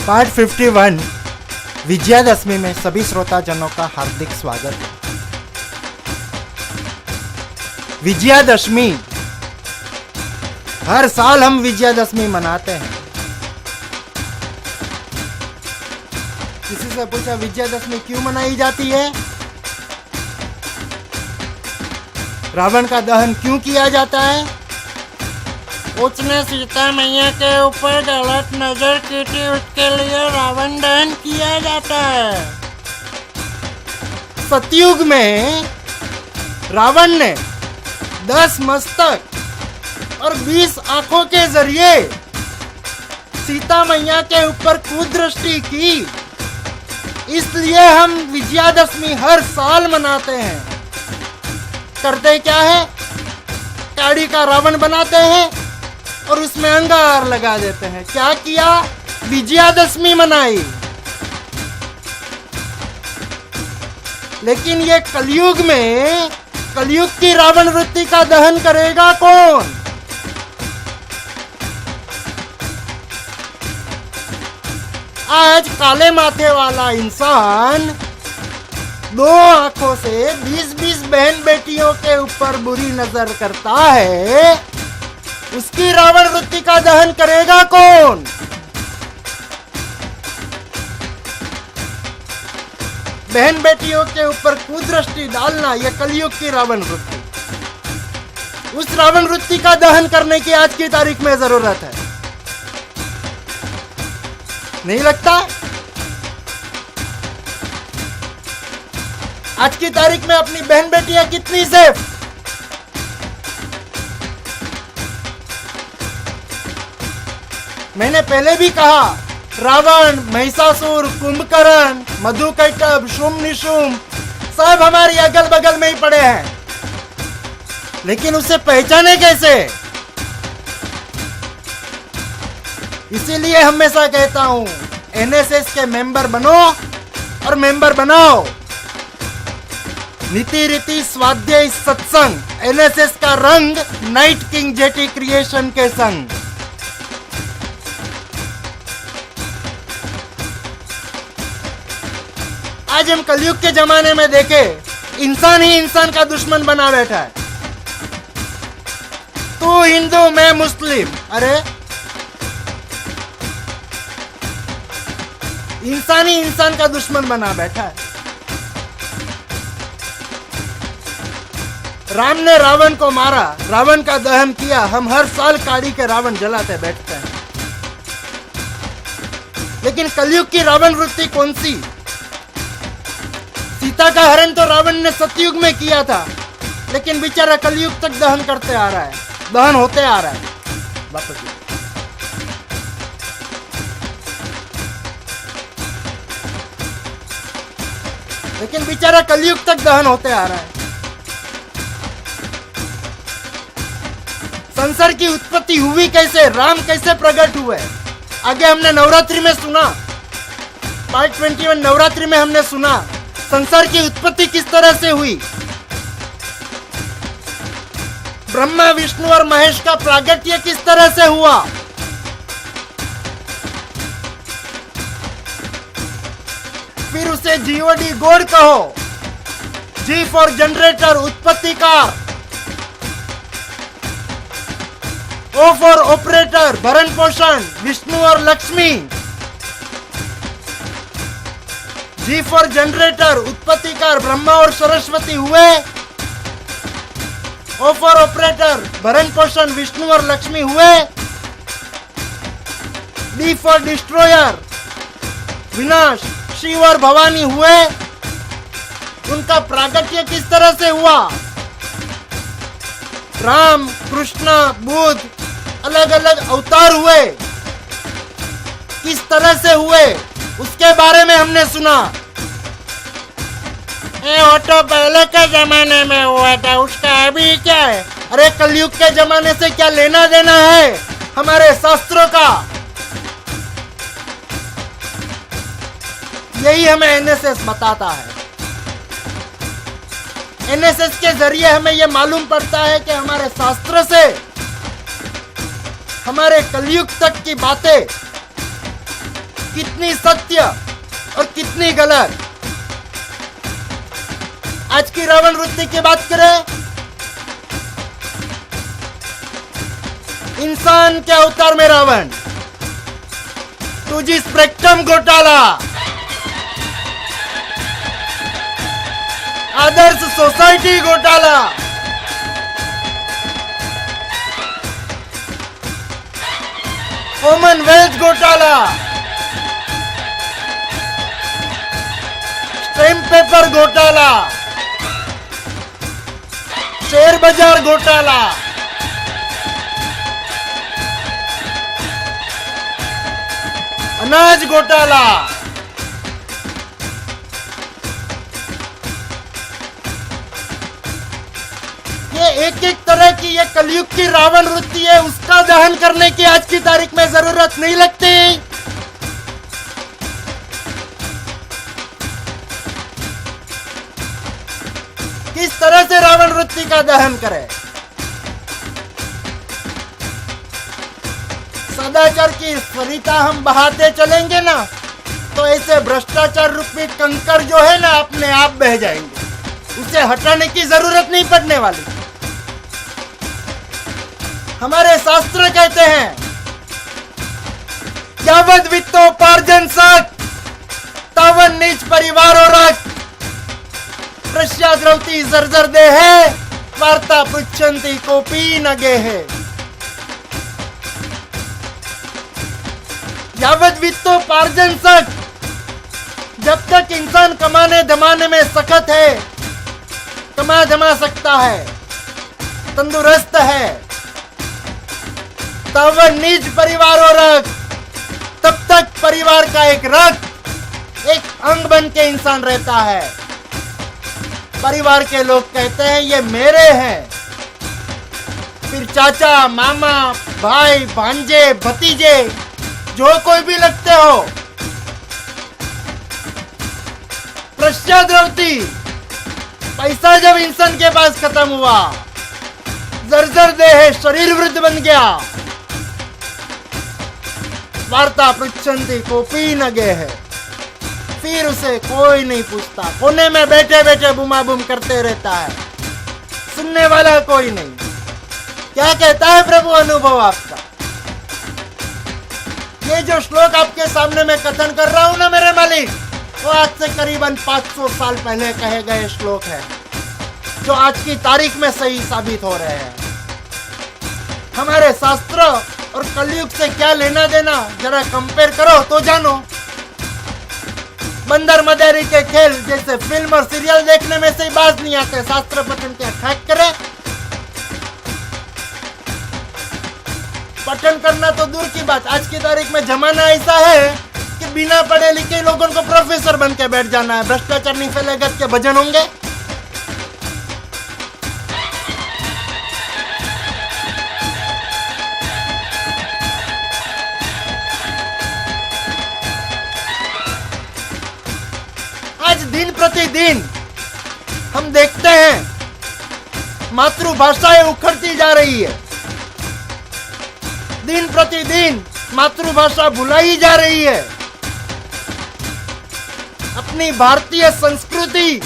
Part 51 Vijayadashami में सभी श्रोताजनों का हार्दिक स्वागत है। विजयादशमी, हर साल हम विजयादशमी मनाते हैं। किसी से पूछा विजयादशमी क्यों मनाई जाती है? रावण का दहन क्यों किया जाता है? उसने सीता मैया के ऊपर गलत नजर की थी, उसके लिए रावण दहन किया जाता है। सतयुग में रावण ने 10 मस्तक और 20 आंखों के जरिए सीता मैया के ऊपर कुदृष्टि की, इसलिए हम विजयादशमी हर साल मनाते हैं। करते क्या है? काड़ी का रावण बनाते हैं और उसमें अंगार लगा देते हैं। क्या किया? विजयादशमी मनाई। लेकिन ये कलयुग में, कलयुग की रावण वृत्ति का दहन करेगा कौन? आज काले माथे वाला इंसान 2 आंखों से 20-20 बहन बेटियों के ऊपर बुरी नजर करता है, उसकी रावण वृत्ति का दहन करेगा कौन? बहन बेटियों के ऊपर कुदृष्टि डालना, यह कलयुग की रावण वृत्ति। उस रावण वृत्ति का दहन करने की आज की तारीख में जरूरत है, नहीं लगता? आज की तारीख में अपनी बहन बेटियां कितनी सेफ? मैंने पहले भी कहा, रावण, महिषासुर, कुंभकर्ण, मधुकैटभ, शुंभ निशुंभ सब हमारी अगल बगल में ही पड़े हैं, लेकिन उसे पहचाने कैसे? इसीलिए हमेशा कहता हूं, एनएसएस के मेंबर बनो और मेंबर बनाओ। नीति रीति स्वाध्याय सत्संग, एनएसएस का रंग नाइट किंग जेटी क्रिएशन के संग। आज हम कलयुग के जमाने में देखे, इंसान ही इंसान का दुश्मन बना बैठा है। तू हिंदू, मैं मुस्लिम। अरे इंसान ही इंसान का दुश्मन बना बैठा है। राम ने रावण को मारा, रावण का दहन किया, हम हर साल काड़ी के रावण जलाते बैठते हैं। लेकिन कलयुग की रावण वृत्ति कौन सी? सीता का हरण तो रावण ने सतयुग में किया था, लेकिन बेचारा कलयुग तक दहन करते आ रहा है, दहन होते आ रहा है। वापस लेकिन बेचारा कलयुग तक दहन होते आ रहा है। संसार की उत्पत्ति हुई कैसे? राम कैसे प्रकट हुए? आगे हमने नवरात्रि में सुना, पार्ट 21 नवरात्रि में हमने सुना संसार की उत्पत्ति किस तरह से हुई। ब्रह्मा, विष्णु और महेश का प्रागट्य किस तरह से हुआ। फिर उसे जीओडी गॉड कहो, जी फॉर जनरेटर, उत्पत्तिकार, ओ फॉर ऑपरेटर, भरण पोषण, विष्णु और लक्ष्मी। जी फॉर जनरेटर, उत्पत्तिकार, ब्रह्मा और सरस्वती हुए। ओ फॉर ऑपरेटर, भरण पोषण, विष्णु और लक्ष्मी हुए। डी फॉर डिस्ट्रॉयर, विनाश, शिव और भवानी हुए। उनका प्रागट्य किस तरह से हुआ? राम, कृष्ण, बुद्ध, अलग अलग अवतार हुए, किस तरह से हुए उसके बारे में हमने सुना। वो तो पहले के जमाने में हुआ था, उसका अभी क्या है? अरे कलयुग के जमाने से क्या लेना देना है हमारे शास्त्रों का? यही हमें एनएसएस बताता है। एनएसएस के जरिए हमें यह मालूम पड़ता है कि हमारे शास्त्र से हमारे कलयुग तक की बातें कितनी सत्य और कितनी गलत। आज की रावण वृत्ति की बात करें, इंसान के अवतार में रावण, 2G स्पेक्ट्रम घोटाला, आदर्श सोसाइटी घोटाला, कॉमनवेल्थ घोटाला, स्टैम्प पेपर घोटाला, शेयर बाजार घोटाला, अनाज घोटाला, ये एक एक तरह की ये कलयुग की रावण वृत्ति है, उसका दहन करने की आज की तारीख में जरूरत नहीं लगती। किस तरह से रावण वृत्ति का दहन करें? सदाचार की सरिता हम बहाते चलेंगे ना, तो ऐसे भ्रष्टाचार रूपी कंकर जो है ना अपने आप बह जाएंगे, उसे हटाने की जरूरत नहीं पड़ने वाली। हमारे शास्त्र कहते हैं, यावद वित्तोपार्जन सक तावन नीच परिवारो रख, प्रश्याद्रवती जर्जर देहे, वार्ता पृच्छन्ति कोपी न गेहे। यावत वित्तोपार्जन सक, जब तक इंसान कमाने धमाने में सखत है, कमा धमा सकता है, तंदुरुस्त है, तब निज परिवारों रख, तब तक परिवार का एक रख, एक अंग बन के इंसान रहता है। परिवार के लोग कहते हैं ये मेरे हैं, फिर चाचा, मामा, भाई, भांजे, भतीजे, जो कोई भी लगते हो, प्रश्याद्रवती, पैसा जब इंसान के पास खत्म हुआ, जर्जर देह शरीर वृद्ध बन गया, वार्ता पृच्छन्ति कोपी न गेहे, फिर उसे कोई नहीं पूछता, कोने में बैठे बैठे बुमा बुम करते रहता है, सुनने वाला कोई नहीं। क्या कहता है प्रभु अनुभव आपका? ये जो श्लोक आपके सामने मैं कथन कर रहा हूं ना मेरे मालिक, वो आज से करीबन 500 साल पहले कहे गए श्लोक है, जो आज की तारीख में सही साबित हो रहे हैं। हमारे शास्त्र और कलयुग से क्या लेना देना, जरा कंपेयर करो तो जानो। बंदर मदारी के खेल जैसे फिल्म और सीरियल देखने में से ही बाज नहीं आते, शास्त्र पठन क्या ठैक करे? पठन करना तो दूर की बात, आज की तारीख में जमाना ऐसा है कि बिना पढ़े लिखे लोगों को प्रोफेसर बन के बैठ जाना है। भ्रष्टाचार नहीं फैलेगा के भजन होंगे? आज दिन प्रतिदिन हम देखते हैं मातृभाषाएं उखड़ती जा रही है, दिन प्रतिदिन मातृभाषा भुलाई जा रही है, अपनी भारतीय संस्कृति